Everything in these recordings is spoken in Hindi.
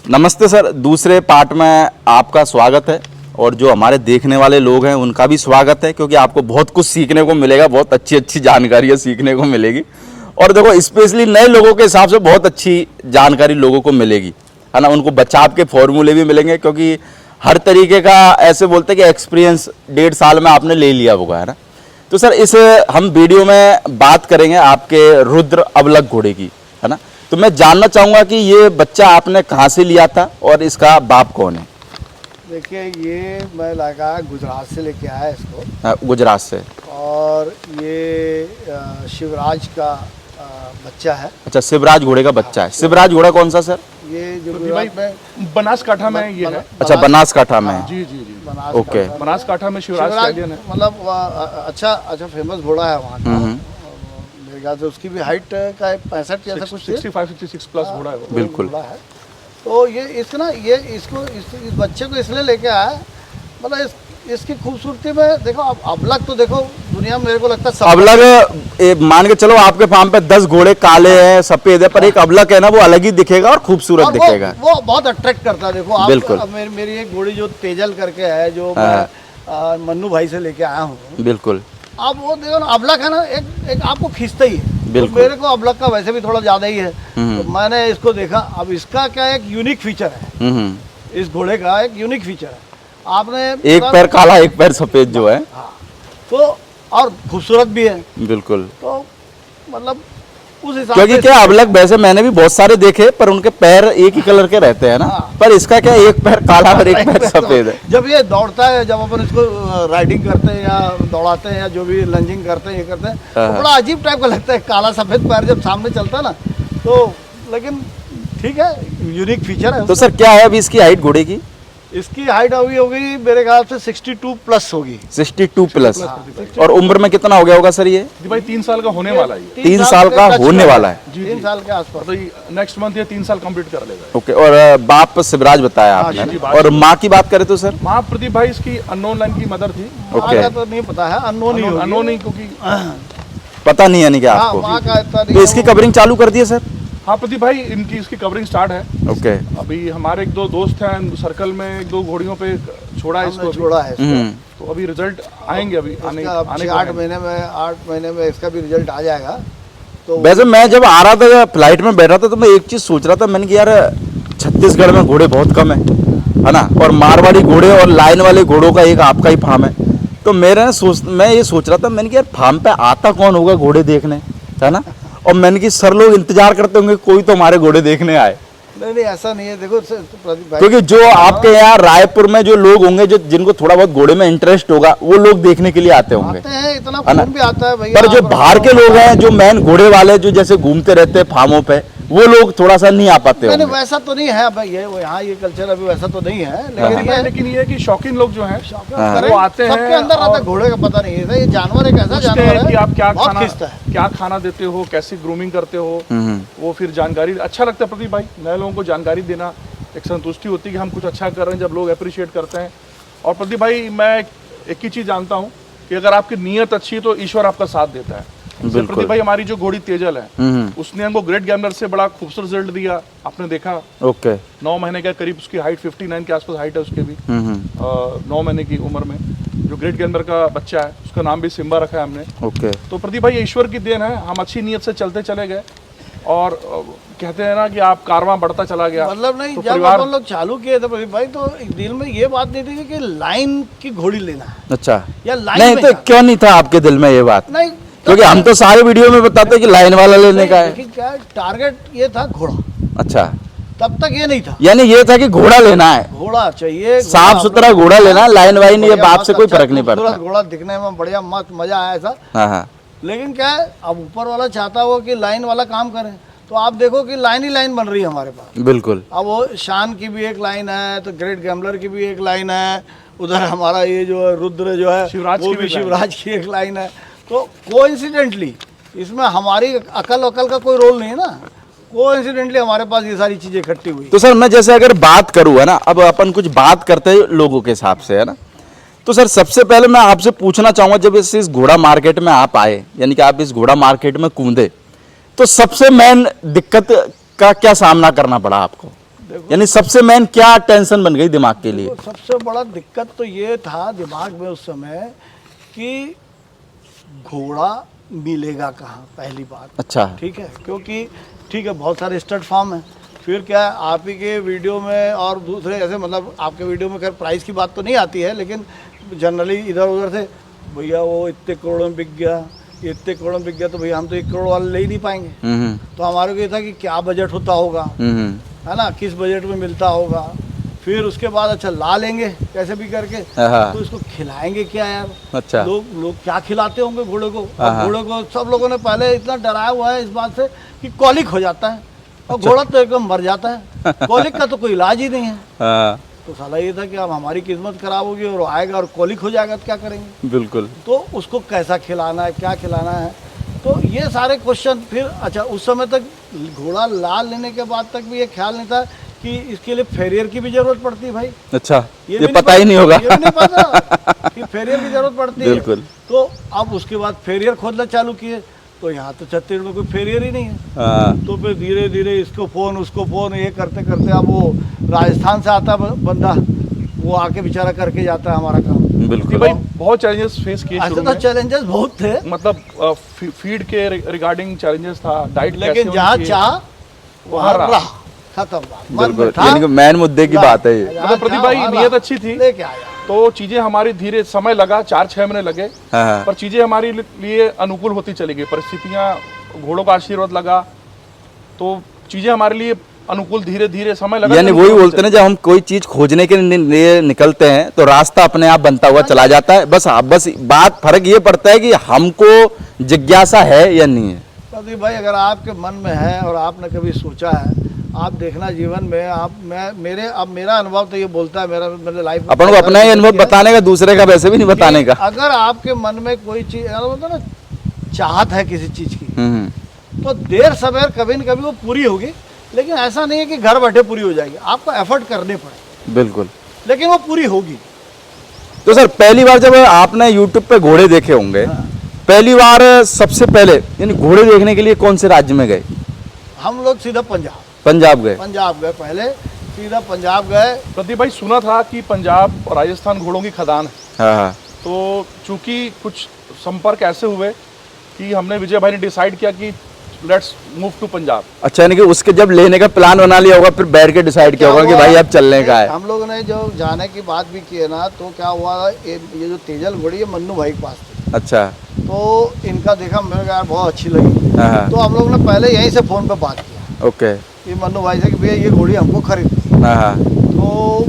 नमस्ते सर, दूसरे पार्ट में आपका स्वागत है और जो हमारे देखने वाले लोग हैं उनका भी स्वागत है, क्योंकि आपको बहुत कुछ सीखने को मिलेगा, बहुत अच्छी अच्छी जानकारियाँ सीखने को मिलेगी। और देखो, स्पेशली नए लोगों के हिसाब से बहुत अच्छी जानकारी लोगों को मिलेगी, है ना। उनको बचाव के फॉर्मूले भी मिलेंगे, क्योंकि हर तरीके का ऐसे बोलते हैं कि एक्सपीरियंस 1.5 साल में आपने ले लिया होगा, है ना। तो सर, इस हम वीडियो में बात करेंगे आपके रुद्र अवलग घोड़े की, है ना। तो मैं जानना चाहूँगा कि ये बच्चा आपने कहाँ से लिया था और इसका बाप कौन है? देखिए, ये मैं लगा गुजरात से लेके आया इसको। गुजरात से। और ये शिवराज का बच्चा है। अच्छा, शिवराज घोड़े का बच्चा है। शिवराज घोड़ा कौन सा सर? ये जो भाई बनासकाठा में ये है। अच्छा, बनासकाठा में। जी जी जी, ओके। बनासकाठा में शिवराज स्टैलियन है। मतलब अच्छा फेमस घोड़ा है वहाँ का। मेरे ख्याल से उसकी भी हाइट का 65 जैसा कुछ 65-66 प्लस घोड़ा है वो। बिल्कुल। तो ये इसको ना ये इसको इस बच्चे को इसलिए लेके आया, मतलब इसकी खूबसूरती में देखो। अब अवलग तो देखो दुनिया में मेरे को लगता है सब अवलग मान के चलो, आपके फार्म पे 10 घोड़े काले हैं, सफेद है, पर एक अवलग है ना, वो अलग ही दिखेगा और खूबसूरत दिखेगा। वो बहुत अट्रैक्ट करता है। देखो आप, बिल्कुल। मेरी एक घोड़ी जो तेजल करके है, जो मन्नू भाई से लेके आया हूँ। बिल्कुल। आप वो देखो ना, अवलग है ना, एक आपको खींचता ही है। बिल्कुल। तो मेरे को अवलग का वैसे भी थोड़ा ज्यादा ही है, तो मैंने इसको देखा। अब इसका क्या एक यूनिक फीचर है, इस घोड़े का एक यूनिक फीचर है। आपने एक पैर काला, एक पैर सफेद जो है। हाँ, तो और खूबसूरत भी है। बिल्कुल। तो मतलब उस हिसाब क्योंकि से क्या अवलग वैसे मैंने भी बहुत सारे देखे, पर उनके पैर एक ही कलर के रहते हैं ना। हाँ। पर इसका क्या, एक पैर काला और एक पैर सफेद है। जब ये दौड़ता है, जब अपन इसको राइडिंग करते हैं या दौड़ाते हैं या जो भी लंजिंग करते हैं, ये करते हैं, तो बड़ा अजीब टाइप का लगता है काला सफेद पैर जब सामने चलता है ना। तो लेकिन ठीक है, यूनिक फीचर है। तो सर, क्या है अभी इसकी हाइट घोड़े की? इसकी हाइट अभी होगी मेरे ख्याल से 62 प्लस होगी। 62 प्लस। और उम्र में कितना हो गया होगा सर ये? जी भाई 3 साल का होने वाला है। 3 साल का होने वाला है। 3 साल के आसपास। तो नेक्स्ट मंथ ये 3 साल कंप्लीट कर लेगा। ओके। और बाप शिवराज बताया आपने जी, ना? और माँ की बात करें तो सर? माँ प्रदीप भाई इसकी अननोन लाइन की मदर थी। माँ का तो नहीं पता है, अननोन ही होगी। अननोन नहीं, क्योंकि पता नहीं है नहीं क्या आपको? माँ का इतना नहीं तो है। इसकी कवरिंग चालू कर दिए सर? हाँ प्रदीप भाई, इसकी कवरिंग स्टार्ट है। ओके। अभी हमारे 1-2 दोस्त हैं सर्कल में, 1-2 घोड़ियों पे छोड़ा है इसको। छोड़ा है इसको। तो अभी रिजल्ट आएंगे, अभी आने आने 8 महीने में इसका भी रिजल्ट आ जाएगा। तो वैसे मैं जब आ रहा था फ्लाइट में बैठ रहा था, तो मैं एक चीज सोच रहा था, मैंने कि यार छत्तीसगढ़ में घोड़े बहुत कम है ना, और मारवाड़ी घोड़े और लाइन वाले घोड़ों का एक आपका ही फार्म है। तो मैं ये सोच रहा था, मैंने कि यार फार्म पे आता कौन होगा घोड़े देखने, है ना। और मैंने कि सर लोग इंतजार करते होंगे कोई तो हमारे घोड़े देखने आए। नहीं ऐसा नहीं है। देखो प्रदीप भाई, क्योंकि जो आपके यहाँ रायपुर में जो लोग होंगे, जो जिनको थोड़ा बहुत घोड़े में इंटरेस्ट होगा, वो लोग देखने के लिए आते होंगे। आते हैं, इतना फोन भी आता है भैया। पर जो बाहर के लोग हैं, जो मैन घोड़े वाले जो जैसे घूमते रहते हैं फार्मों पे, वो लोग थोड़ा सा नहीं आ पाते नहीं, होंगे। वैसा तो नहीं है भाई, यहाँ ये कल्चर अभी वैसा तो नहीं है। लेकिन ये है कि शौकीन लोग जो हैं हाँ। वो आते हैं। सबके अंदर रहता है घोड़े का, पता नहीं है। ये जानवर एक ऐसा जानवर है कि आप क्या खाना देते हो, कैसी ग्रूमिंग करते हो, वो फिर जानकारी अच्छा लगता है प्रदीप भाई। नए लोगों को जानकारी देना एक संतुष्टि होती है कि हम कुछ अच्छा कर रहे हैं, जब लोग अप्रिशिएट करते हैं। और प्रदीप भाई, मैं एक ही चीज़ जानता हूँ कि अगर आपकी नीयत अच्छी है तो ईश्वर आपका साथ देता है। प्रदीप भाई, हमारी जो घोड़ी तेजल है, उसने हमको ग्रेट गैम्बलर से बड़ा खूबसूरत रिजल्ट दिया, आपने देखा। ओके। 9 महीने के करीब उसकी हाइट 59 के आसपास हाइट है उसके भी। 9 महीने की उम्र में जो ग्रेट गैम्बलर का बच्चा है, उसका नाम भी सिम्बा रखा है हमने। ओके। तो प्रदीप भाई, ईश्वर की देन है। हम अच्छी नीयत से चलते चले गए, और कहते हैं ना कि आप कारवां बढ़ता चला गया। मतलब नहीं, तो जब अपन लोग चालू किए थे प्रदीप भाई, तो दिल में ये बात नहीं थी कि लाइन की घोड़ी लेना है। अच्छा। या लाइन नहीं, में तो क्यों नहीं था आपके दिल में ये बात? नहीं, क्योंकि हम तो सारे वीडियो में बताते हैं कि लाइन वाला लेने का है। लेकिन क्या टारगेट ये था घोड़ा। अच्छा। तब तक ये नहीं था। यानी ये था कि घोड़ा लेना है, घोड़ा चाहिए, साफ सुथरा घोड़ा लेना, लाइन वाइन ये बात से कोई फर्क नहीं पड़ता। घोड़ा दिखने में बढ़िया मस्त मजा आया था। हाँ। लेकिन क्या है, अब ऊपर वाला चाहता हो कि लाइन वाला काम करें, तो आप देखो कि लाइन ही लाइन बन रही है हमारे पास। बिल्कुल। अब वो शान की भी एक लाइन है, तो ग्रेट गैम्बलर की भी एक लाइन है, उधर हमारा ये जो है रुद्र जो है वो भी शिवराज की एक लाइन है। तो कोइंसिडेंटली इसमें हमारी अकल का कोई रोल नहीं है ना, कोइंसिडेंटली हमारे पास ये सारी चीजें इकट्ठी हुई। तो सर, मैं जैसे अगर बात करूँ, है ना, अब अपन कुछ बात करते हैं लोगों के हिसाब से, है ना। तो सर, सबसे पहले मैं आपसे पूछना चाहूंगा, जब इस घोड़ा मार्केट में आप आए, यानी कि आप इस घोड़ा मार्केट में कूदे, तो सबसे मेन दिक्कत का क्या सामना करना पड़ा आपको? यानी सबसे मेन क्या टेंशन बन गई दिमाग के लिए? तो सबसे बड़ा दिक्कत तो ये था दिमाग में उस समय कि घोड़ा मिलेगा कहाँ, पहली बात। अच्छा। ठीक है, क्योंकि ठीक है बहुत सारे स्टड फार्म हैं, फिर क्या है आप ही के वीडियो में और दूसरे ऐसे मतलब आपके वीडियो में खैर प्राइस की बात तो नहीं आती है, लेकिन जनरली इधर उधर से भैया वो इतने करोड़ में बिक गया, ये इतने करोड़ में बिक गया, तो भैया हम तो 1 करोड़ वाले ले ही नहीं पाएंगे। तो हमारे को ये था कि क्या बजट होता होगा, है ना, किस बजट में मिलता होगा। फिर उसके बाद अच्छा ला लेंगे कैसे भी करके, तो इसको खिलाएंगे क्या यार। अच्छा। लोग क्या खिलाते होंगे घोड़े को। अब घोड़े को सब लोगों ने पहले इतना डराया हुआ है इस बात से कि कॉलिक हो जाता है, और घोड़ा तो एकदम मर जाता है, कॉलिक का तो कोई इलाज ही नहीं है। तो साला ये था कि अब हमारी किस्मत खराब होगी और आएगा और कॉलिक हो जाएगा तो क्या करेंगे। बिल्कुल। तो उसको कैसा खिलाना है, क्या खिलाना है, तो ये सारे क्वेश्चन। फिर अच्छा उस समय तक घोड़ा ला लेने के बाद तक भी ये ख्याल नहीं था कि इसके लिए फेरियर की भी जरूरत पड़ती है भाई। अच्छा, ये भी पता ही नहीं होगा। ये भी नहीं पता कि फेरियर की जरूरत पड़ती है। बिल्कुल। तो अब उसके बाद फेरियर खोदना चालू किए, तो यहाँ तो छत्तीसगढ़ में कोई फेरियर ही नहीं है। तो फिर धीरे धीरे इसको फोन उसको फोन ये करते करते अब वो राजस्थान से आता बंदा, वो आके बेचारा करके जाता है हमारा काम। बिल्कुल भाई बहुत चैलेंजेस फेस किए शुरू ऐसे तो में। चैलेंजेस बहुत थे, मतलब फीड के रिगार्डिंग चैलेंजेस था, डाइट लेकिन जहाँ चाह वहाँ रहा, खत्म बात। मन में बिल्कुल, था, यानी कि मेन मुद्दे की बात है ये। जहाँ मतलब प्रदीप चाह भाई वहाँ नीयत रहा, अच्छी थी, लेके आया। तो चीजें हमारी धीरे समय लगा, 4-6 महीने लगे, हाँ। पर चीजें हमारे लिए अनुकूल होती चली गई। परिस्थितियां, घोड़ों का आशीर्वाद लगा, तो चीजें हमारे लिए अनुकूल धीरे धीरे समय लगा। यानी वही बोलते हैं जब हम कोई चीज खोजने के लिए निकलते हैं तो रास्ता अपने आप बनता हुआ चला जाता है। बस बात फर्क ये पड़ता है कि हमको जिज्ञासा है या नहीं है। प्रदीप भाई अगर आपके मन में है और आपने कभी सोचा है, आप देखना जीवन में मेरा अनुभव तो ये बोलता है, मेरे लाइफ अपन को अपना ही अनुभव बताने का, दूसरे का वैसे भी नहीं बताने का। अगर आपके मन में कोई चीज ना चाहत है किसी चीज की, तो देर सवेर कभी न कभी वो पूरी होगी। लेकिन ऐसा नहीं है कि घर बैठे पूरी हो जाएगी, आपको एफर्ट करने पड़े। बिल्कुल। लेकिन वो पूरी होगी। तो सर पहली बार जब आपने YouTube पे घोड़े देखे होंगे, पहली बार सबसे पहले यानी घोड़े देखने के लिए कौन से राज्य में गए? हम लोग सीधा पंजाब गए। पहले सीधा पंजाब गए। प्रदीप भाई सुना था कि पंजाब और राजस्थान घोड़ों की खदान है। हाँ। तो चूंकि कुछ संपर्क ऐसे हुए कि हमने विजय भाई ने डिसाइड किया कि लेट्स मूव टू पंजाब। अच्छा, यानी कि उसके जब लेने का प्लान बना लिया होगा, फिर बैठ के डिसाइड किया होगा कि भाई अब चलने का है। हम लोगों ने जो जाने की बात भी की है ना, तो क्या हुआ, ये जो तेजल घोड़ी है मन्नू भाई के पास थी। अच्छा। तो इनका देखा, मेरे को यार बहुत अच्छी लगी। हाँ। तो हम लोग ने पहले यहीं से फोन पे बात किया। ओके। ये मन्नू भाई से कि भैया ये घोड़ी हमको खरीदनी। हाँ। तो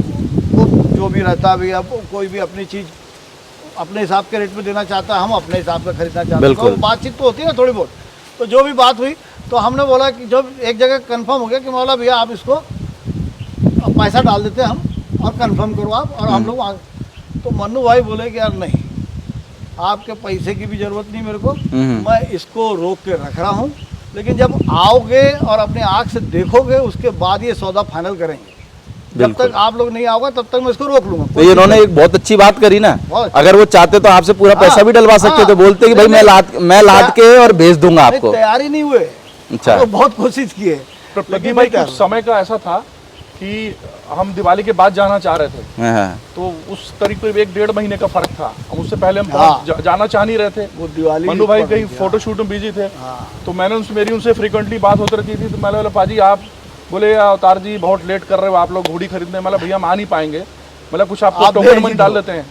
वो जो भी रहता भी, अब कोई भी अपनी चीज़ अपने हिसाब के रेट में देना चाहता है, हम अपने हिसाब से खरीदना चाहते हैं। बिल्कुल। तो बातचीत तो होती है ना थोड़ी बहुत। तो जो भी बात हुई, तो हमने बोला कि जब एक जगह कंफर्म हो गया कि मौला भैया आप इसको पैसा डाल देते हैं हम, और कंफर्म करो आप, और हम लोग आ। तो मन्नू भाई बोले कि यार नहीं, आपके पैसे की भी ज़रूरत नहीं मेरे को, मैं इसको रोक के रख रहा हूँ, लेकिन जब आओगे और अपने आँख से देखोगे उसके बाद ये सौदा फाइनल करेंगे। जब तक आप लोग नहीं आओगे तब तक मैं इसको रोक लूंगा। तो ये इन्होंने एक बहुत अच्छी बात करी ना, अगर वो चाहते तो आपसे पूरा पैसा भी डलवा सकते थे, बोलते कि भाई मैं लाद के और भेज दूंगा आपको। तैयारी नहीं हुए। अच्छा। तो बहुत कोशिश की है। प्रदीप भाई कुछ समय का ऐसा था कि हम दिवाली के बाद जाना चाह रहे थे। हाँ। तो उस तरीके 1-1.5 महीने का फर्क था। हम उससे पहले हम हाँ। जाना चाह नहीं रहे थे। वो दिवाली मन्नू भाई कहीं फोटो शूट में बिजी थे। तो मैंने मेरी उनसे फ्रिक्वेंटली बात होती रहती थी। तो मैंने बोला पाजी आप, बोले अवतार जी बहुत लेट कर रहे हो आप लोग घोड़ी खरीदने। मतलब भैया हम आ नहीं पाएंगे, मतलब कुछ आपको टोकन मनी डाल देते हैं।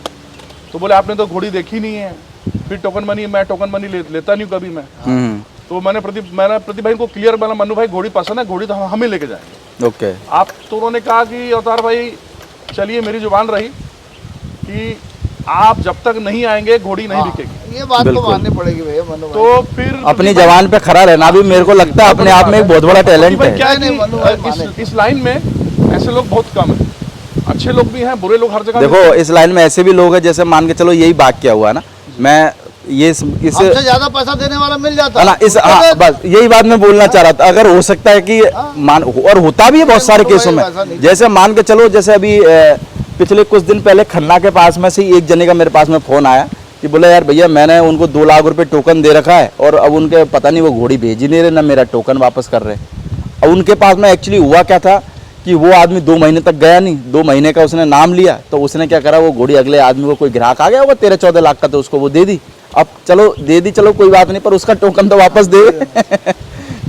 तो बोले आपने तो घोड़ी देखी नहीं है, फिर टोकन मनी, मैं टोकन मनी लेता नहीं कभी मैं। तो मैंने प्रदीप भाई को क्लियर बोला, मन्नू भाई घोड़ी पसंद है, घोड़ी तो हम ही लेके जाएंगे। ओके। आप तो उन्होंने कहा कि अवतार भाई चलिए, मेरी जुबान रही कि आप जब तक नहीं आएंगे घोड़ी नहीं बिकेगी। ये बात तो माननी पड़ेगी भैया मन्नू भाई। तो फिर अपनी जवान पे खड़ा रहना भी मेरे को लगता है अपने आप में एक बहुत बड़ा टैलेंट है। क्या है इस लाइन में ऐसे लोग बहुत कम हैं। अच्छे लोग भी हैं, बुरे लोग हर जगह। देखो इस लाइन में ऐसे भी लोग हैं, जैसे मान के चलो यही बात क्या हुआ ना, मैं ये हमसे ज्यादा पैसा देने वाला मिल जाता है ना, इस बस यही बात मैं बोलना चाह रहा था। अगर हो सकता है कि मान, और होता भी है बहुत सारे केसों में, जैसे मान के चलो, जैसे अभी पिछले कुछ दिन पहले खन्ना के पास में से एक जने का मेरे पास में फोन आया कि बोले यार भैया मैंने उनको 2 लाख रुपए टोकन दे रखा है और अब उनके पता नहीं वो घोड़ी भेज ही नहीं रहे, ना मेरा टोकन वापस कर रहे। अब उनके पास में एक्चुअली हुआ क्या था कि वो आदमी 2 महीने तक गया नहीं, 2 महीने का उसने नाम लिया, तो उसने क्या करा, वो घोड़ी अगले आदमी को कोई ग्राहक आ गया होगा 13-14 लाख का, तो उसको वो दे दी। अब चलो दे दी, चलो कोई बात नहीं, पर उसका टोकन तो वापस दे।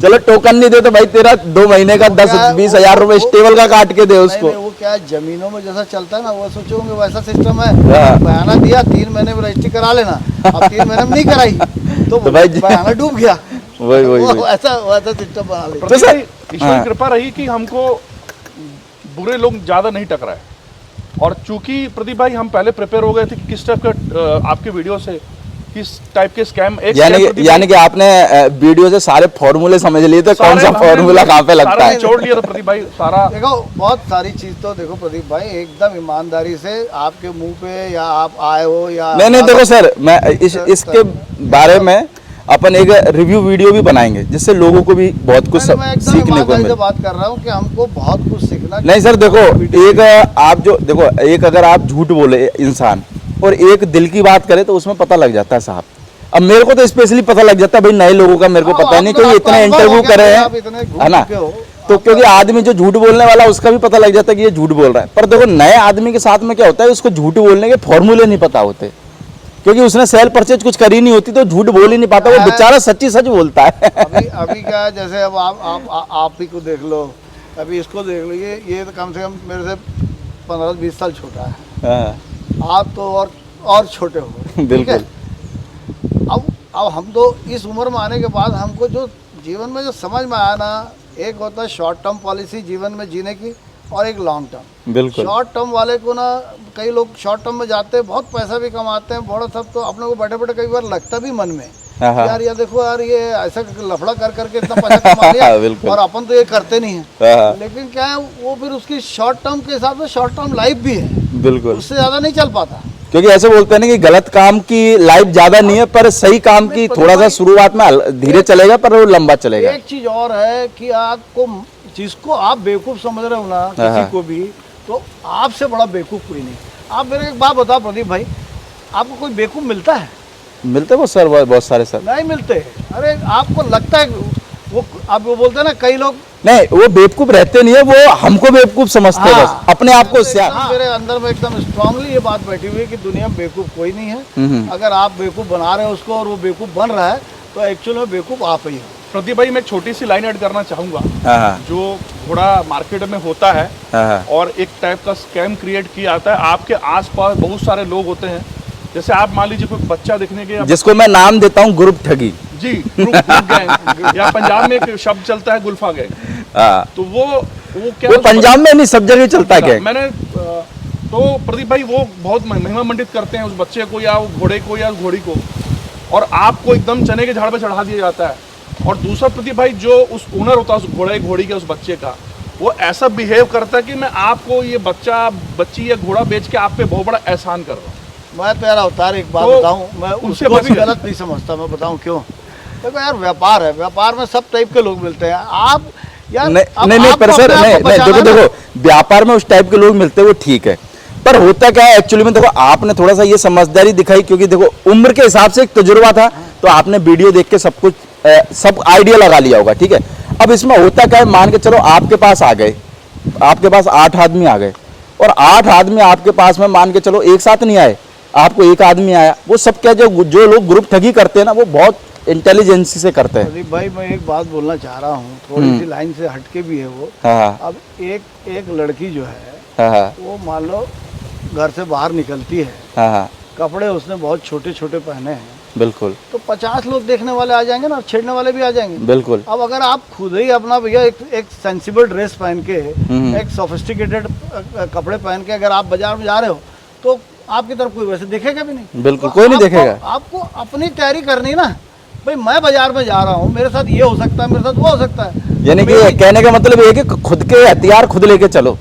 चलो टोकन नहीं दे तो भाई तेरा 2 महीने का 10-20 हजार रुपए स्टेबल का काट के दे उसको। नहीं, वो क्या है, जमीनों में जैसा चलता है ना, वो सोचोगे वैसा सिस्टम है। बयाना दिया 3 महीने में रजिस्ट्री करा लेना, अब 3 महीने में नहीं कराई तो भाई बयाना डूब गया। वही ऐसा सिस्टम बना लिया। प्रदीप भाई, ईश्वर की कृपा रही कि हमको बुरे लोग ज्यादा नहीं टकराए, और चूंकि प्रदीप भाई हम पहले प्रिपेयर हो गए थे कि किस टाइप का आपके वीडियो से किस टाइप के स्कैम, यानी कि आपने वीडियो से सारे फॉर्मूले समझ लिए थे, कौन सा फॉर्मूला कहाँ पे लगता है, छोड़ लिया था प्रदीप भाई सारा। देखो बहुत सारी चीज तो देखो प्रदीप भाई, एकदम ईमानदारी से आपके मुंह पे या आप आए हो या नहीं देखो सर, मैं इसके बारे में अपन एक रिव्यू वीडियो भी बनाएंगे, जिससे लोगों को भी बहुत कुछ सीखने को मिले। बात कर रहा हूँ कि हमको बहुत कुछ सीखना। नहीं सर देखो, एक आप जो देखो, एक अगर आप झूठ बोले इंसान और एक दिल की बात करे तो उसमें पता लग जाता है साहब। अब मेरे को तो स्पेशली पता लग जाता है भाई, नए लोगों का मेरे को पता नहीं, क्योंकि इतने इंटरव्यू करे हैं, है ना, तो क्योंकि आदमी जो झूठ बोलने वाला उसका भी पता लग जाता है कि ये झूठ बोल रहा है। पर देखो नए आदमी के साथ में क्या होता है, उसको झूठ बोलने के फॉर्मूले नहीं पता होते, क्योंकि उसने सेल परचेज कुछ करी नहीं होती, तो झूठ बोल ही नहीं पाता, वो बेचारा सच्ची सच बोलता है। अभी क्या है, जैसे अब आप ही को देख लो, अभी इसको देख लो, ये तो कम से कम मेरे से 15-20 साल छोटा है, आप तो और छोटे हो। बिल्कुल। अब हम तो इस उम्र में आने के बाद हमको जो जीवन में जो समझ में आया ना, एक होता है शॉर्ट टर्म पॉलिसी जीवन में जीने की, और एक लॉन्ग टर्म। बिल्कुल। शॉर्ट टर्म वाले को ना, कई लोग शॉर्ट टर्म में जाते हैं, बहुत पैसा भी कमाते हैं, बड़ा सब, तो अपने को बैठे बैठे कई बार लगता भी मन में यार ये देखो यार, ये ऐसा लफड़ा कर करके इतना पैसा कमा लिया और अपन तो ये करते नहीं है। लेकिन क्या है, वो फिर उसकी शॉर्ट टर्म के हिसाब से शॉर्ट टर्म लाइफ भी है, बिल्कुल, उससे ज्यादा नहीं चल पाता। क्योंकि ऐसे बोलते हैं ना कि गलत काम की लाइफ ज्यादा नहीं है, पर सही काम की थोड़ा सा शुरुआत में धीरे चलेगा, पर वो लंबा चलेगा। एक चीज और है कि आपको जिसको आप बेवकूफ समझ रहे हो ना, किसी को भी, तो आपसे बड़ा बेवकूफ कोई नहीं। आप मेरे एक बात बताओ प्रदीप भाई, आपको कोई बेवकूफ मिलता है? मिलते वो सर, बहुत सारे सर नहीं मिलते। अरे आपको लगता है वो, आप वो बोलते हैं ना कई लोग, नहीं वो बेवकूफ रहते नहीं है, वो हमको बेवकूफ समझते हैं, बस अपने आप को। मेरे अंदर में एकदम स्ट्रांगली ये बात बैठी हुई है कि दुनिया में बेवकूफ कोई नहीं है। अगर आप बेवकूफ बना रहे हो उसको और वो बेवकूफ बन रहा है, तो एक्चुअल में बेवकूफ आप ही हो। प्रदीप भाई मैं एक छोटी सी लाइन ऐड करना चाहूंगा, जो घोड़ा मार्केट में होता है और एक टाइप का स्कैम क्रिएट किया जाता है। आपके आसपास बहुत सारे लोग होते हैं, जैसे आप मान लीजिए कोई बच्चा दिखने के, जिसको मैं नाम देता हूँ ग्रुप ठगी जी, ग्रुप गैंग, या पंजाब में एक शब्द चलता है गुल्फा गैंग, तो वो क्या, वो पंजाब में नहीं सब जगह चलता है। मैंने तो प्रदीप भाई वो बहुत महिमा मंडित करते हैं उस बच्चे को या घोड़े को या घोड़ी को, और आपको एकदम चने के झाड़ पे चढ़ा दिया जाता है। और दूसरा प्रदीप भाई, जो उस ओनर होता है उस घोड़े घोड़ी के, उस बच्चे का, वो ऐसा बिहेव करता है कि मैं आपको ये बच्ची या घोड़ा बेच के आप पे बहुत बड़ा एहसान कर रहा हूँ। मैं तो यार अवतार एक बात बताऊं, मैं उसको भी गलत नहीं समझता। मैं बताऊं क्यों? देखो यार, व्यापार है, व्यापार में सब टाइप के लोग मिलते हैं। आप यार नहीं पर सर नहीं, देखो व्यापार में उस टाइप के लोग मिलते हैं, वो ठीक है, पर होता क्या है एक्चुअली में, देखो आपने थोड़ा सा ये समझदारी दिखाई, क्योंकि देखो उम्र के हिसाब से एक तजुर्बा था, तो आपने वीडियो देख के सब कुछ सब आइडिया लगा लिया होगा, ठीक है। अब इसमें होता क्या है, मान के चलो आपके पास आ गए, आपके पास 8 आदमी आ गए, और 8 आदमी आपके पास में मान के चलो एक साथ नहीं आए, आपको एक आदमी आया। वो सब क्या, जो लोग ग्रुप ठगी करते हैं ना, वो बहुत इंटेलिजेंसी से करते हैं। प्रदीप भाई मैं एक बात बोलना चाह रहा हूँ, थोड़ी सी लाइन से हटके भी है वो। अब एक लड़की जो है, वो मान लो घर से बाहर निकलती है, कपड़े उसने बहुत छोटे छोटे पहने हैं, बिल्कुल, तो 50 लोग देखने वाले आ जाएंगे ना, छेड़ने वाले भी आ जाएंगे, बिल्कुल। अब अगर आप खुद ही अपना भैया एक सेंसिबल ड्रेस पहन के, एक सोफिस्टिकेटेड कपड़े पहन के अगर आप बाजार में जा रहे हो, तो आपकी तरफ कोई वैसे देखेगा भी नहीं। बिल्कुल, कोई नहीं देखेगा। आपको अपनी तैयारी करनी ना, भाई मैं बाजार में जा रहा हूँ, मेरे साथ ये हो सकता है, मेरे साथ वो हो सकता है। यानी कि कहने का मतलब ये है कि खुद के हथियार खुद लेके चलो।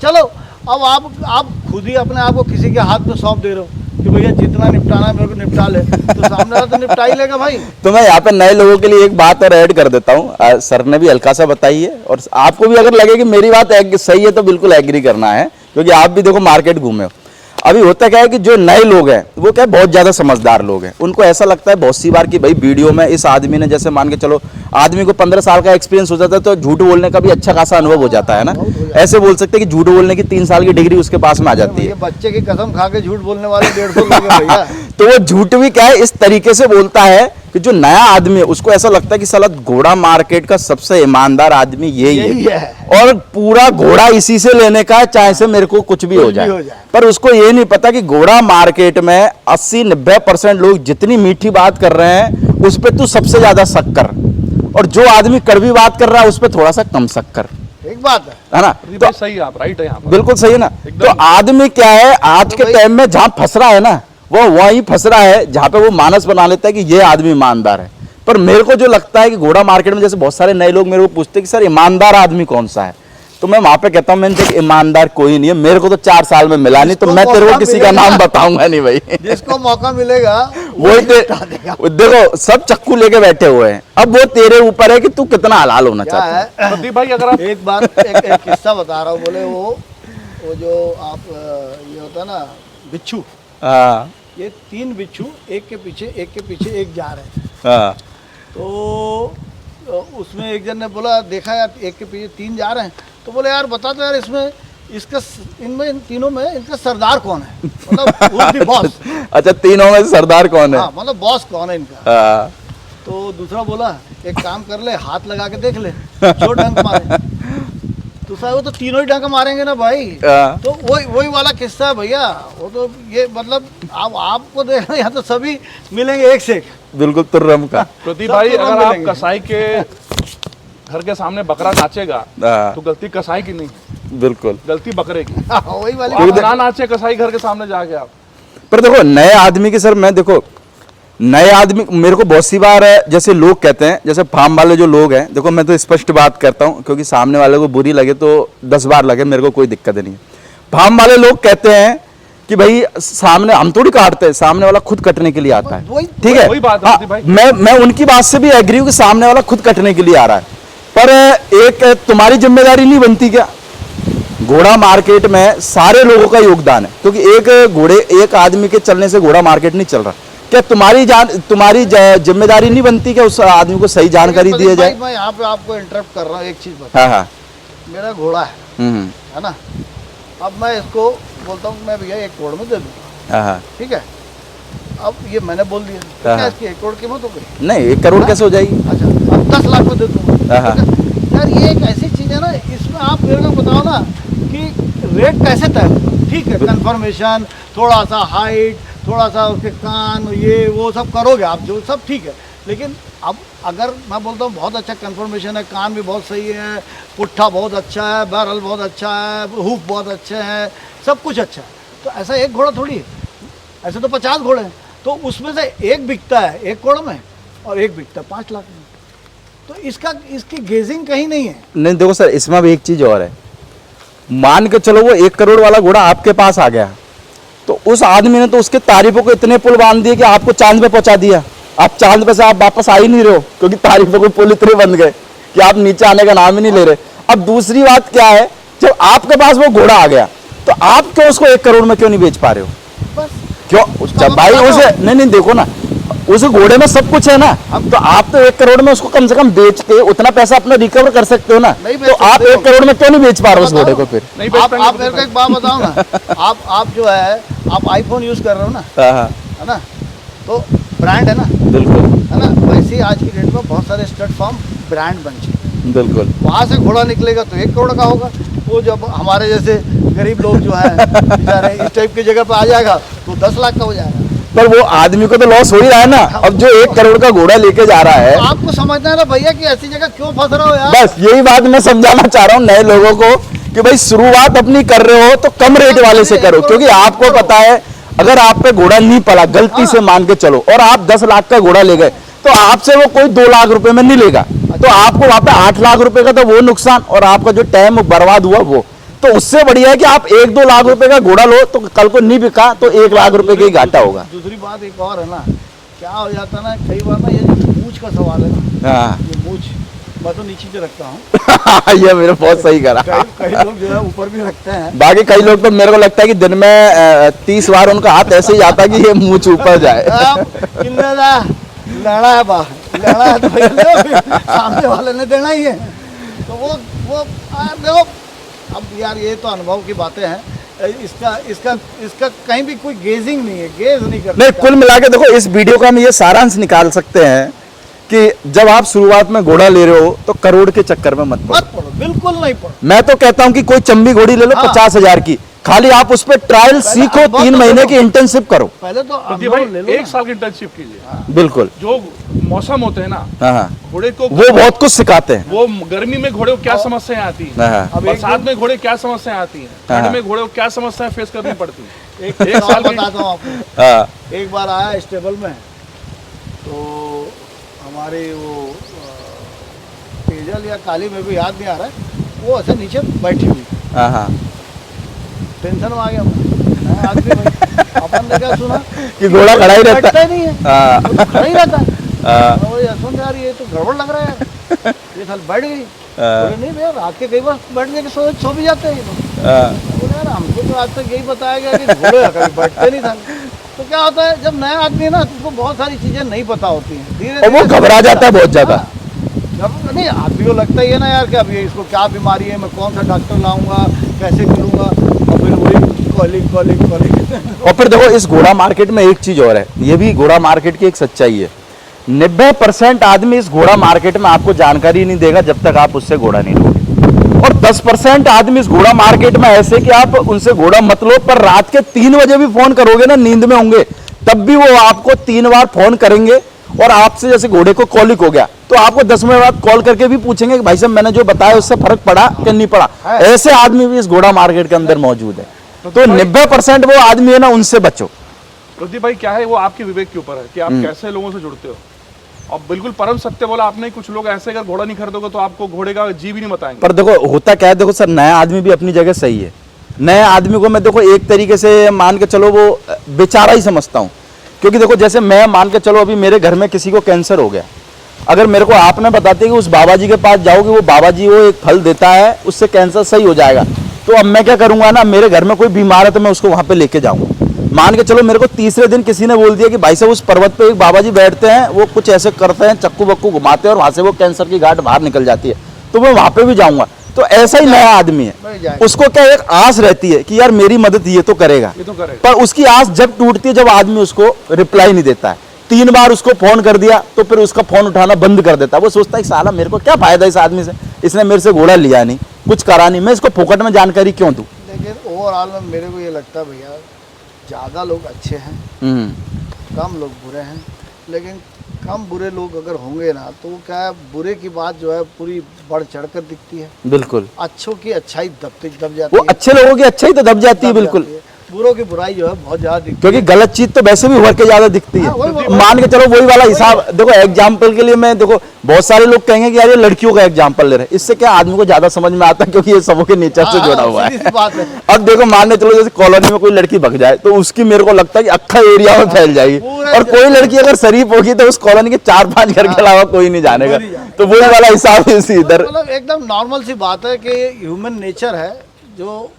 अब आप खुद ही अपने आप को किसी के हाथ में सौंप दे रहे हो कि भैया जितना निपटाना है मेरे को निपटा ले, तो सामने वाला तो निपटा ही लेगा भाई। तो मैं यहाँ पे नए लोगों के लिए एक बात और ऐड कर देता हूँ, सर ने भी हल्का सा बताई है, और आपको भी अगर लगे कि मेरी बात सही है तो बिल्कुल एग्री करना है, क्योंकि आप भी देखो मार्केट घूमे हो। अभी होता क्या है कि जो नए लोग हैं वो क्या है, बहुत ज्यादा समझदार लोग हैं, उनको ऐसा लगता है बहुत सी बार कि भाई वीडियो में इस आदमी ने, जैसे मान के चलो आदमी को 15 साल का एक्सपीरियंस हो जाता है तो झूठ बोलने का भी अच्छा खासा अनुभव हो जाता है ना। ऐसे बोल सकते हैं कि झूठ बोलने की 3 साल की डिग्री उसके पास में आ जाती ये है। बच्चे की कसम खा के झूठ बोलने वाले 150 लोग हैं भैया। तो वो झूठ भी क्या है इस तरीके से बोलता है कि जो नया आदमी है उसको ऐसा लगता है कि साला घोड़ा मार्केट का सबसे ईमानदार आदमी यही यही है है। और पूरा घोड़ा इसी से लेने का है, चाहे से मेरे को कुछ भी हो जाए। पर उसको ये नहीं पता कि घोड़ा मार्केट में 80-90% लोग जितनी मीठी बात कर रहे हैं उस पर तू सबसे ज्यादा शक कर, और जो आदमी कड़वी बात कर रहा है उस पर थोड़ा सा कम शक कर, एक बात है है ना। प्रदीप तो भाई सही है, आप राइट है यहाँ पर। बिल्कुल सही है ना। एकदम। तो आदमी क्या है आज के भाई- टाइम में जहां फंस रहा है ना वो वहीं फंस रहा है जहां पे वो मानस बना लेता है कि ये आदमी ईमानदार है। पर मेरे को जो लगता है कि घोड़ा मार्केट में जैसे बहुत सारे नए लोग मेरे को पूछते हैं कि सर ईमानदार आदमी कौन सा है, तो मैं वहां पे कहता हूं मैंने देख ईमानदार कोई नहीं है, मेरे को तो 4 साल में मिला नहीं, तो जिसको मैं तेरे को मौका किसी का मिलेगा। नाम बताऊंगा नहीं भाई। जिसको मौका मिलेगा वही निपटा देगा। देखो सब चक्कू लेके बैठे हुए हैं, अब वो तेरे ऊपर है कि तू कितना हलाल होना क्या चाहता है। है प्रदीप भाई अगर आप एक बात एक किस्सा बता रहा हूँ। बोले वो जो आप ये होता है ना बिच्छू, हाँ, ये 3 बिच्छू एक के पीछे एक जा रहे थे। हाँ, तो उसमें एक जन ने बोला देखा यार एक के पीछे 3 जा रहे हैं, तो बोले यार बता तो यार इसमें इसका इनमें इन तीनों में इनका सरदार कौन है, मतलब बॉस। अच्छा तीनों में सरदार कौन है? हाँ मतलब बॉस कौन है इनका। हाँ, तो दूसरा बोला एक काम कर ले हाथ लगा के देख ले जो डंक मारे। तो साहब वो तो तीनों ही डंक मारेंगे ना भाई। हाँ। तो वही वाला किस्सा है भैया। वो तो ये मतलब आपको देखना यहाँ तो सभी मिलेंगे एक से एक। बिल्कुल तुर्रम का। प्रदीप सब भाई तो अगर रंग आप मिलेंगे। कसाई के घर के सामने बकरा नाचेगा हाँ, तो गलती कसाई की नहीं, बिल्कुल। गलती बकरे की। वही वाली आप ना नाचे कसाई घर के सामने जाके आप। पर देखो नए आदमी की सर मैं देखो नए आदमी मेरे को बहुत सी बार जैसे लोग कहते हैं, जैसे फार्म वाले जो लोग हैं, देखो मैं तो स्पष्ट बात करता हूँ क्योंकि सामने वाले को बुरी लगे तो 10 बार लगे, मेरे को कोई दिक्कत नहीं है। फार्म वाले लोग कहते हैं कि भाई सामने हम थोड़ी काटते हैं, सामने वाला खुद कटने के लिए आता है, वही- ठीक है। वही बात है हाँ, प्रदीप भाई। मैं उनकी बात से भी एग्री हूँ कि सामने वाला खुद कटने के लिए आ रहा है, पर एक तुम्हारी जिम्मेदारी नहीं बनती क्या? घोड़ा मार्केट में सारे लोगों का योगदान है, क्योंकि एक आदमी के चलने से घोड़ा मार्केट नहीं चल रहा। क्या तुम्हारी जिम्मेदारी नहीं बनती क्या उस आदमी को सही जानकारी प्रदीप दी जाए? भाई, मैं यहाँ पे आपको इंटरप्ट कर रहा हूँ। एक चीज बता, हाँ, हाँ, मेरा घोड़ा है हम्म, है ना। अब मैं इसको बोलता हूँ मैं भैया 1 करोड़ में दे दूँगा, हाँ, हाँ। ठीक है। अब ये मैंने बोल दिया तो हाँ, क्या हाँ। इसकी 1 करोड़ कीमत हो गई? नहीं 1 करोड़ कैसे हो जाएगी? अच्छा अब 10 लाख में दे दूँगा। हाँ, ठीक है? यार ये एक ऐसी चीज़ है ना, इसमें आप मेरे को बताओ ना कि रेट कैसे तय होगा। ठीक है कंफर्मेशन, थोड़ा सा हाइट, थोड़ा सा उसके कान, ये वो सब करोगे आप, जो सब ठीक है। लेकिन अब अगर मैं बोलता हूँ बहुत अच्छा कंफर्मेशन है, कान भी बहुत सही है, पुट्ठा बहुत अच्छा है, बैरल बहुत अच्छा है, हुक बहुत अच्छे हैं, सब कुछ अच्छा है, तो ऐसा एक घोड़ा थोड़ी है। ऐसे तो 50 घोड़े हैं, तो उसमें से एक बिकता है 1 करोड़ में और एक बिकता है 5 लाख में। तो इसकी गेजिंग कहीं नहीं है। नहीं देखो सर, इसमें भी एक चीज और है। मान के चलो वो 1 करोड़ वाला घोड़ा आपके पास आ गया, तो उस आदमी ने तो उसके तारीफों को इतने पुल बांध दिए कि आपको चांद पे पहुंचा दिया। आप चांद पे से आप वापस आ ही नहीं रहे हो क्योंकि तारीफों के पुल इतने बन गए कि आप नीचे आने का नाम ही नहीं ले रहे। अब दूसरी बात क्या है, जब आपके पास वो घोड़ा आ गया तो आप क्यों उसको 1 करोड़ में क्यों नहीं बेच पा रहे हो? बस क्यों? जब भाई उसे नहीं देखो ना, उस घोड़े में सब कुछ है ना। तो आप तो 1 करोड़ में उसको कम से कम बेच के उतना पैसा अपना रिकवर कर सकते हो ना। नहीं बेच तो आप सकते हो। 1 करोड़ में क्यों नहीं बेच पा रहे हो उस घोड़े को फिर? नहीं बेच आप पाएंगे मेरे को एक बात बताओ ना, आप जो है आप आईफोन यूज कर रहे हो ना, हाँ, हाँ, है ना, तो ब्रांड है ना, बिल्कुल है ना। वैसे ही आज की डेट में बहुत सारे स्टड फार्म ब्रांड बन चुके हैं। बिल्कुल। वहाँ से घोड़ा निकलेगा तो 1 करोड़ का होगा। वो जब हमारे जैसे गरीब लोग जो है बेचारे इस टाइप की जगह पे आ जाएगा तो 10 लाख का हो जाएगा। पर वो आदमी को तो लॉस हो ही रहा है ना। अब जो 1 करोड़ का घोड़ा लेके जा रहा है, तो आपको समझना है ना भैया कि ऐसी जगह क्यों फंस रहे हो यार। बस यही बात मैं समझाना चाह रहा हूँ नए लोगों को कि भाई शुरुआत अपनी कर रहे हो तो कम रेट वाले से करो, क्योंकि आपको पता है अगर आप पे घोड़ा नहीं पला, गलती से मान के चलो, और आप 10 लाख का घोड़ा ले गए तो आपसे वो कोई 2 लाख रुपए में नहीं लेगा, तो आपको वहां पे 8 लाख रुपए का तो वो नुकसान और आपका जो टाइम बर्बाद हुआ वो। तो उससे बढ़िया है कि आप 1-2 लाख रुपए का घोड़ा लो, तो कल को नहीं बिका तो 1 लाख रुपए का ही घाटा होगा। दूसरी बात एक और है ना, क्या हो जाता है ना, कई बार ना ये जो मूछ का सवाल है ना, हाँ, ये मूछ मैं तो नीचे से रखता हूँ। ये मेरे बहुत सही करा। कई लोग जो है ऊपर भी रखते हैं। बाकी कई लोग तो मेरे को लगता है कि दिन में 30 बार उनका हाथ ऐसे ही आता है कि ये मुंह ऊपर जाए। लड़ा है बाहर, लड़ा है तो भाई लो, फिर सामने वाले ने देना ही है। तो वो देखो, अब यार ये तो अनुभव की बातें हैं। इसका कहीं भी कोई गेजिंग नहीं है, गेज नहीं करते। नहीं, कुल मिला के देखो इस वीडियो का हम ये सारांश निकाल सकते हैं कि जब आप शुरुआत में घोड़ा ले रहे हो तो करोड़ के चक्कर में मत पड़ो, बिल्कुल नहीं पड़ो। मैं तो कहता हूं कि कोई चंबी घोड़ी ले लो 50,000 की, खाली आप उस पर ट्रायल सीखो, 3 महीने की इंटर्नशिप करो। पहले तो भाई ले लो 1 साल की इंटर्नशिप कीजिए। बिल्कुल, जो मौसम होते हैं ना, हाँ, घोड़े को वो बहुत कुछ सिखाते हैं। वो गर्मी में घोड़े को क्या समस्याएं आती हैं, बरसात में घोड़े क्या समस्याएं आती हैं, ठंड में घोड़े को क्या समस्याएं फेस करनी पड़ती है। एक साल बताता हूँ आपको। एक बार आया स्टेबल में, तो हमारी वो तेजल या काली में भी याद नहीं आ रहा है, वो ऐसे नीचे बैठी हुई, टेंशन में आ गया मैं। आदमी भाई अपन ने क्या सुना कि घोड़ा खड़ा ही रहता बैठता ही नहीं है, खड़ा ही रहता है। सुन यार ये तो गड़बड़ लग रहा है, ये साल बैठ गई। बोले नहीं भैया, रात के कई बार बैठ के सो भी जाते हैं। बोले यार हमको तो आज तक यही बताया गया कि घोड़े कभी बैठते नहीं था। तो क्या होता है, जब नया आदमी है ना, तो उसको बहुत सारी चीजें नहीं पता होती हैं, धीरे वो घबरा जाता है बहुत ज्यादा। नहीं, आदमी को लगता ही है ना यार कि अभी इसको क्या बीमारी है, मैं कौन सा डॉक्टर लाऊंगा, कैसे करूंगा, और फिर वही कॉलिंग। और फिर देखो इस घोड़ा मार्केट में एक चीज और है, ये भी घोड़ा मार्केट की एक सच्चाई है। 90% आदमी इस घोड़ा मार्केट में आपको जानकारी नहीं देगा जब तक आप उससे घोड़ा नहीं लोगे, और 10% आदमी इस घोड़ा मार्केट में ऐसे कि आप उनसे घोड़ा मत लो, पर रात के 3 बजे भी फोन करोगे ना, नींद में होंगे, तब भी वो आपको 3 बार फोन करेंगे। और आपसे जैसे घोड़े को कॉलिक हो गया तो आपको 10 मिनट बाद कॉल करके भी पूछेंगे कि भाई साहब मैंने जो बताया उससे फर्क पड़ा कि नहीं पड़ा। ऐसे आदमी भी इस घोड़ा मार्केट के अंदर मौजूद है। तो 90% वो आदमी है ना, उनसे बचो। प्रदीप भाई क्या है, वो आपके विवेक के ऊपर है कि आप कैसे लोगों से जुड़ते हो। और बिल्कुल परम सत्य बोला आपने, कुछ लोग ऐसे अगर घोड़ा नहीं खरीदोगे तो आपको घोड़े का जी भी नहीं बताएंगे। पर देखो होता क्या है, देखो सर, नया आदमी भी अपनी जगह सही है। नए आदमी को मैं देखो एक तरीके से मान के चलो वो बेचारा ही समझता हूँ, क्योंकि देखो जैसे मैं मान के चलो अभी मेरे घर में किसी को कैंसर हो गया, अगर मेरे को आपने बताते कि उस बाबा जी के पास जाओगे, वो बाबा जी वो एक फल देता है उससे कैंसर सही हो जाएगा, तो अब मैं क्या करूंगा ना, मेरे घर में कोई बीमार है तो मैं उसको वहां पे लेके जाऊंगा। मान के चलो मेरे को तीसरे दिन किसी ने बोल दिया कि भाई साहब उस पर्वत पे एक बाबा जी बैठते हैं, वो कुछ ऐसे करते हैं, चक्कू बक्कू घुमाते हैं और वहां से वो कैंसर की गांठ बाहर निकल जाती है, तो मैं वहां पे भी जाऊंगा। तो ऐसा ही नया आदमी है, उसको क्या एक आस रहती है कि यार मेरी मदद ये तो करेगा, पर उसकी आस जब टूटती है जब आदमी उसको रिप्लाई नहीं देता है। 3 बार उसको फोन कर दिया तो फिर उसका फोन उठाना बंद कर देता है। वो सोचता है साला मेरे को क्या फायदा इस आदमी से, इसने मेरे से घोड़ा लिया नहीं, कुछ करा नहीं, मैं इसको फोकट में जानकारी क्यों दूं। लेकिन ओवरऑल में मेरे को ये लगता है भैया, ज़्यादा लोग अच्छे हैं, कम लोग बुरे हैं। लेकिन कम बुरे लोग अगर होंगे ना तो क्या है, बुरे की बात जो है पूरी बढ़ चढ़कर दिखती है। बिल्कुल, अच्छों की अच्छाई दब जाती वो अच्छे लोगों की अच्छाई तो दब जाती है, बिल्कुल। बुरों की बुराई जो है बहुत ज्यादा दिखती है, क्योंकि गलत चीज तो वैसे भी उभर के ज्यादा दिखती है। मान के चलो वही वाला हिसाब, देखो एग्जाम्पल के लिए मैं देखो बहुत सारे लोग कहेंगे कि यार ये लड़कियों का एग्जाम्पल ले रहे हैं, इससे क्या आदमी को ज्यादा समझ में आता है क्योंकि ये सबों के नेचर से जुड़ा हुआ है। अब देखो मान के चलो जैसे कॉलोनी में कोई लड़की भग जाए तो उसकी मेरे को लगता है कि अक्खा एरिया में फैल जाएगी, और कोई लड़की अगर शरीफ होगी तो उस कॉलोनी के 4-5 घर के अलावा कोई नहीं जानेगा। तो वही वाला हिसाब इधर एकदम नॉर्मल सी बात है कि ह्यूमन नेचर है, जो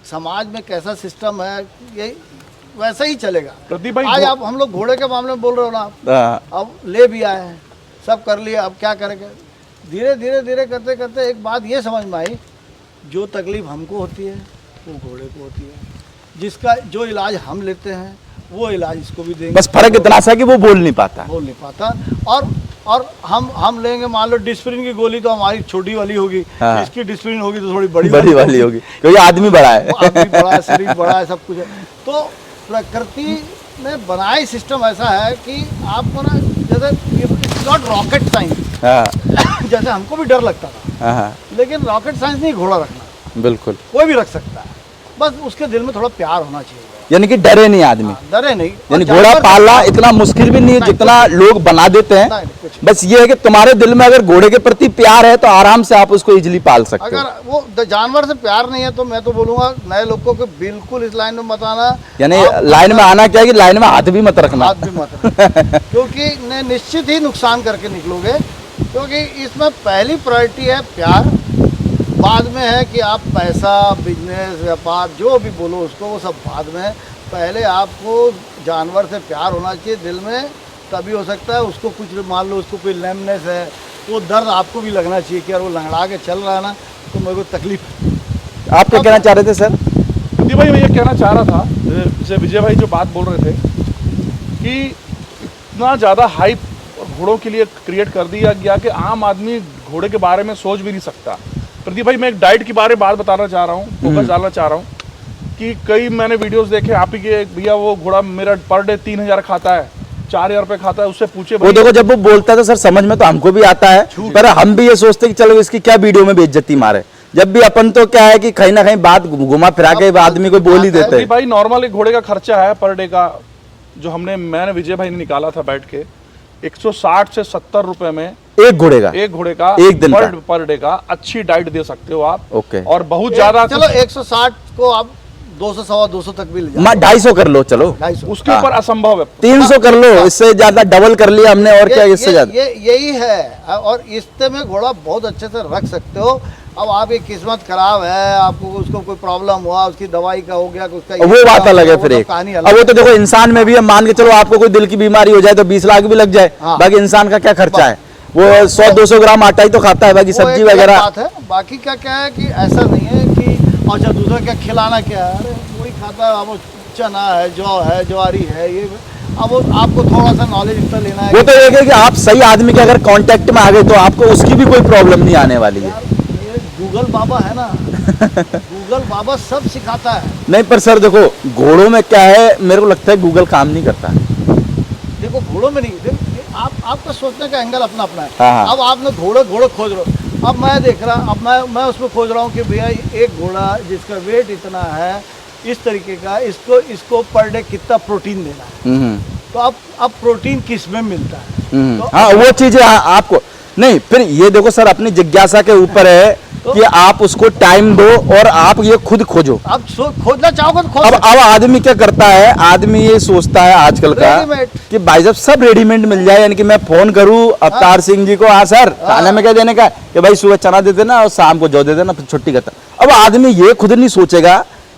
समाज में कैसा सिस्टम है ये वैसा ही चलेगा। प्रदीप भाई आज आप हम लोग घोड़े के मामले में बोल रहे हो ना, अब ले भी आए हैं, सब कर लिया, अब क्या करेंगे। धीरे धीरे धीरे करते करते एक बात ये समझ में आई, जो तकलीफ हमको होती है वो घोड़े को होती है, जिसका जो इलाज हम लेते हैं वो इलाज इसको भी देंगे। बस फर्क इतना सा कि वो बोल नहीं पाता। और हम लेंगे मान लो डिस्प्रिन की गोली, तो हमारी छोटी वाली होगी, इसकी डिस्प्रिन होगी तो थोड़ी बड़ी वाली होगी, क्योंकि आदमी बड़ा है, शरीर बड़ा है, सब कुछ है। तो प्रकृति ने बनाया सिस्टम ऐसा है कि आपको ना, जैसे नॉट रॉकेट साइंस, जैसे हमको भी डर लगता था, लेकिन रॉकेट साइंस नहीं घोड़ा रखना, बिल्कुल कोई भी रख सकता है, बस उसके दिल में थोड़ा प्यार होना चाहिए, यानी कि डरे नहीं आदमी, डरे नहीं। यानी घोड़ा पालना इतना मुश्किल भी नहीं है जितना लोग बना देते हैं। बस ये है कि तुम्हारे दिल में अगर घोड़े के प्रति प्यार है तो आराम से आप उसको इजीली पाल सकते हो। अगर वो जानवर से प्यार नहीं है तो मैं तो बोलूंगा नए लोगों को बिल्कुल इस लाइन में मत आना। यानी लाइन में आना क्या है कि लाइन में हाथ भी मत रखना, क्योंकि निश्चित ही नुकसान करके निकलोगे। क्योंकि इसमें पहली प्रायोरिटी है प्यार, बाद में है कि आप पैसा, बिजनेस, व्यापार जो भी बोलो उसको, वो सब बाद में है। पहले आपको जानवर से प्यार होना चाहिए दिल में, तभी हो सकता है। उसको कुछ मान लो उसको कोई लेमनेस है, वो दर्द आपको भी लगना चाहिए कि यार वो लंगड़ा के चल रहा है ना, तो मेरे को तकलीफ है। आप क्या कहना चाह रहे थे सर? जी भाई, मैं ये कहना चाह रहा था, जैसे विजय भाई जो बात बोल रहे थे कि इतना ज़्यादा हाइप घोड़ों के लिए क्रिएट कर दिया गया कि आम आदमी घोड़े के बारे में सोच भी नहीं सकता। प्रदीप भाई, मैं एक डाइट के बारे में बात बताना चाह रहा हूँ, फोकस डालना चाह रहा हूँ कि कई मैंने वीडियोस देखे आप ही के, भैया वो घोड़ा मेरा पर डे 3000 खाता है, 4000 रुपये खाता है, उससे पूछे वो देखो जब वो बोलता था सर समझ में तो हमको भी आता है, पर हम भी ये सोचते कि चलो इसकी क्या वीडियो में बेइज्जती मारे। जब भी अपन तो क्या है कि कहीं ना कहीं बात घुमा फिरा के आदमी को बोल ही देते हैं। भाई नॉर्मल एक घोड़े का खर्चा है पर डे का, जो मैंने विजय भाई ने निकाला था बैठ के, 160 से 70 रुपए में एक घोड़े का एक दिन पर डे का अच्छी डाइट दे सकते हो आप। ओके। और बहुत ज्यादा, चलो 160 को आप 200 सवा 200 तक भी ले जाओ, 250 कर लो, चलो 250 उसके ऊपर असंभव है। 300 कर लो, इससे ज्यादा डबल कर लिया हमने, और क्या इससे ज्यादा। यही है। और इससे में घोड़ा बहुत अच्छे से रख सकते हो। अब आपकी किस्मत खराब है, आपको उसको कोई प्रॉब्लम हुआ, उसकी दवाई का हो गया, उसका वो बात अलग है फिर एक। अब वो तो देखो इंसान में भी, मान के चलो आपको कोई दिल की बीमारी हो जाए तो 20 लाख भी लग जाए, बाकी इंसान का क्या खर्चा है, वो 100-200 ग्राम आटा ही तो खाता है, बाकी सब्जी वगैरह बात है। बाकी क्या है कि ऐसा नहीं है कि अच्छा दूसरा क्या खिलाना क्या है, अरे वही खाता है। अब चना है, जौ है, ज्वारी है, ये अब आपको थोड़ा सा नॉलेज इतना लेना है। वो तो एक है कि आप सही आदमी के अगर कांटेक्ट में आ गए तो आपको उसकी भी कोई प्रॉब्लम नहीं आने वाली है। गूगल बाबा है ना, गूगल बाबा सब सिखाता है। नहीं पर सर देखो घोड़ों में क्या है, मेरे को लगता है गूगल काम नहीं करता है। देखो घोड़ों में नहीं, आपका सोचने का एंगल अपना अपना है। हाँ। अब आपने घोड़े खोज रहे हो, अब मैं देख रहा, अब मैं उसमें खोज रहा हूँ कि भैया एक घोड़ा जिसका वेट इतना है, इस तरीके का, इसको पर डे कितना प्रोटीन देना है, तो अब प्रोटीन किस में मिलता है, तो हाँ वो चीजें आपको नहीं। फिर ये देखो सर अपनी जिज्ञासा के ऊपर है कि आप उसको टाइम दो और आप ये खुद खोजो। आप खोजना चाहोगे तो खोज। अब आदमी क्या करता है, आदमी ये सोचता है आजकल का कि भाई साहब सब रेडीमेड मिल जाए, यानी कि मैं फोन करूं अवतार सिंह जी को, हाँ सर खाने में क्या देने का, कि भाई सुबह चना दे देना और शाम को जौ दे देना, फिर छुट्टी करता। अब आदमी ये खुद नहीं सोचेगा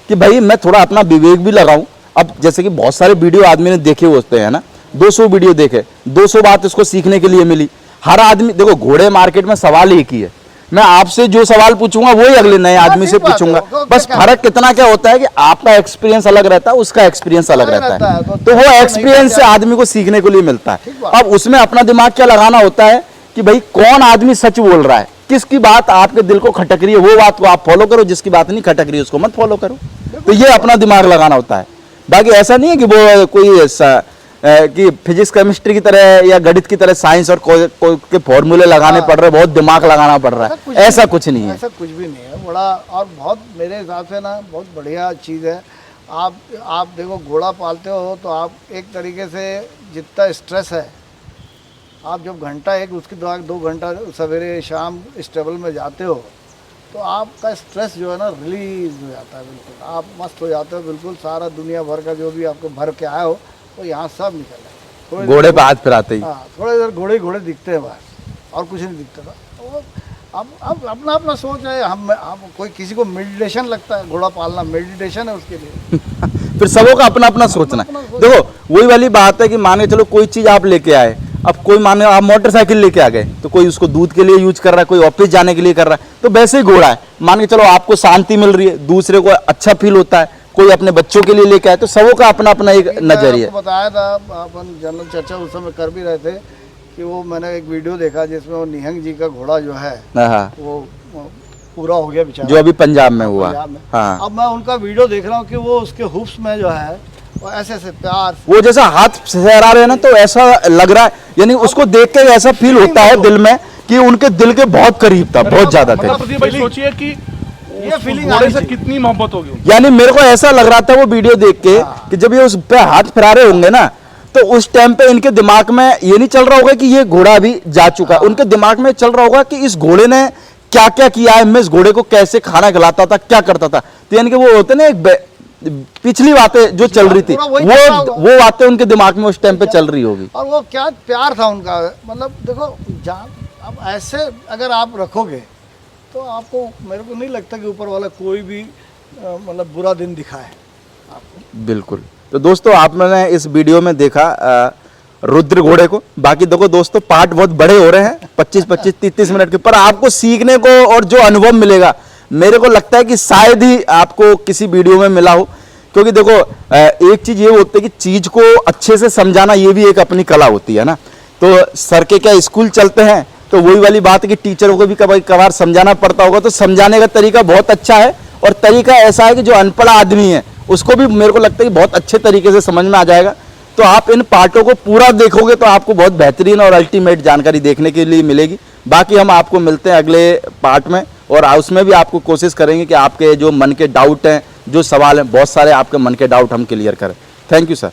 कि भाई मैं थोड़ा अपना विवेक भी लगाऊं। अब जैसे कि बहुत सारे वीडियो आदमी ने देखे होते हैं ना, 200 वीडियो देखे, 200 बात इसको सीखने के लिए मिली। हर आदमी देखो घोड़े मार्केट में सवाल एक ही है, मैं आपसे जो सवाल पूछूंगा वही अगले नए आदमी से पूछूंगा, बस फर्क कितना क्या होता है कि आपका एक्सपीरियंस अलग रहता है, उसका एक्सपीरियंस अलग रहता है, तो वो एक्सपीरियंस से आदमी को सीखने के लिए मिलता है। अब उसमें अपना दिमाग क्या लगाना होता है कि भाई कौन आदमी सच बोल रहा है, किसकी बात आपके दिल को खटक रही है वो बात को आप फॉलो करो, जिसकी बात नहीं खटक रही है उसको मत फॉलो करो। तो ये अपना दिमाग लगाना होता है। बाकी ऐसा नहीं है कि वो कोई कि फिजिक्स केमिस्ट्री की तरह या गणित की तरह साइंस और कोई के फॉर्मूले लगाने पड़ रहे, बहुत दिमाग लगाना पड़ रहा है, ऐसा कुछ नहीं है। ऐसा कुछ भी नहीं है। बड़ा और बहुत मेरे हिसाब से ना बहुत बढ़िया चीज़ है। आप देखो घोड़ा पालते हो तो आप एक तरीके से जितना स्ट्रेस है, आप जब घंटा एक उसके 2 घंटा सवेरे शाम स्टेबल में जाते हो तो आपका स्ट्रेस जो है ना रिलीज हो जाता है, बिल्कुल आप मस्त हो जाते हो, बिल्कुल सारा दुनिया भर का जो भी आपको भर के आए हो तो यहाँ सब निकल जाए। घोड़े पे हाथ फिराते ही थोड़ी देर घोड़े दिखते हैं बाहर और कुछ नहीं दिखता था। तो अब अपना अपना सोच है। हम कोई किसी को मेडिटेशन लगता है, घोड़ा पालना मेडिटेशन है उसके लिए। फिर सबों का अपना अपना सोचना है। देखो वही वाली बात है कि मान के चलो कोई चीज आप लेके आए, अब कोई माने आप मोटरसाइकिल लेके आ गए तो कोई उसको दूध के लिए यूज कर रहा है, कोई ऑफिस जाने के लिए कर रहा है, तो वैसे ही घोड़ा है। मान के चलो आपको शांति मिल रही है, दूसरे को अच्छा फील होता है, कोई अपने बच्चों के लिए लेके आए, तो सबों का अपना अपना एक नजरिया। बताया था अपन जनरल चर्चा उस समय कर भी रहे थे कि वो मैंने एक वीडियो देखा जिसमें वो निहंग जी का घोड़ा जो है वो पूरा हो गया बेचारा, जो अभी पंजाब में हुआ। हाँ। अब मैं उनका वीडियो देख रहा हूँ कि वो उसके हुफ्स में जो है वो ऐसे ऐसे प्यार, वो जैसा हाथ सहरा रहे ना, तो ऐसा लग रहा है, यानी उसको देख के ऐसा फील होता है दिल में कि उनके दिल के बहुत करीब था, बहुत ज्यादा थे। सोचिए कि ये फीलिंग घोड़े से कितनी मोहब्बत होगी। यानी मेरे को ऐसा लग रहा था वो वीडियो देख के कि जब ये उस पे हाथ फिरा रहे होंगे ना, तो उस टाइम पे इनके दिमाग में ये नहीं चल रहा होगा कि ये घोड़ा भी जा चुका, उनके दिमाग में चल रहा होगा कि इस घोड़े ने क्या क्या किया है, मैं इस घोड़े को कैसे खाना खिलाता था, क्या करता था। तो यानी कि वो होते ना एक पिछली बातें जो चल रही थी, वो बातें उनके दिमाग में उस टाइम पे चल रही होगी। और वो क्या प्यार था उनका, मतलब देखो अब ऐसे अगर आप रखोगे तो आपको, मेरे को नहीं लगता कि ऊपर वाला कोई भी मतलब बुरा दिन दिखाए आपको। बिल्कुल। तो दोस्तों आपने इस वीडियो में देखा रुद्र घोड़े को। बाकी देखो दोस्तों पार्ट बहुत बड़े हो रहे हैं, 25-25 30-30 मिनट के, पर आपको सीखने को और जो अनुभव मिलेगा मेरे को लगता है कि शायद ही आपको किसी वीडियो में मिला हो। क्योंकि देखो एक चीज ये होती है कि चीज को अच्छे से समझाना ये भी एक अपनी कला होती है ना। तो सर के क्या स्कूल चलते हैं तो वही वाली बात है कि टीचरों को भी कभी कभार समझाना पड़ता होगा, तो समझाने का तरीका बहुत अच्छा है और तरीका ऐसा है कि जो अनपढ़ आदमी है उसको भी मेरे को लगता है कि बहुत अच्छे तरीके से समझ में आ जाएगा। तो आप इन पार्टों को पूरा देखोगे तो आपको बहुत बेहतरीन और अल्टीमेट जानकारी देखने के लिए मिलेगी। बाकी हम आपको मिलते हैं अगले पार्ट में, और उसमें भी आपको कोशिश करेंगे कि आपके जो मन के डाउट हैं, जो सवाल हैं, बहुत सारे आपके मन के डाउट हम क्लियर करें। Thank you sir.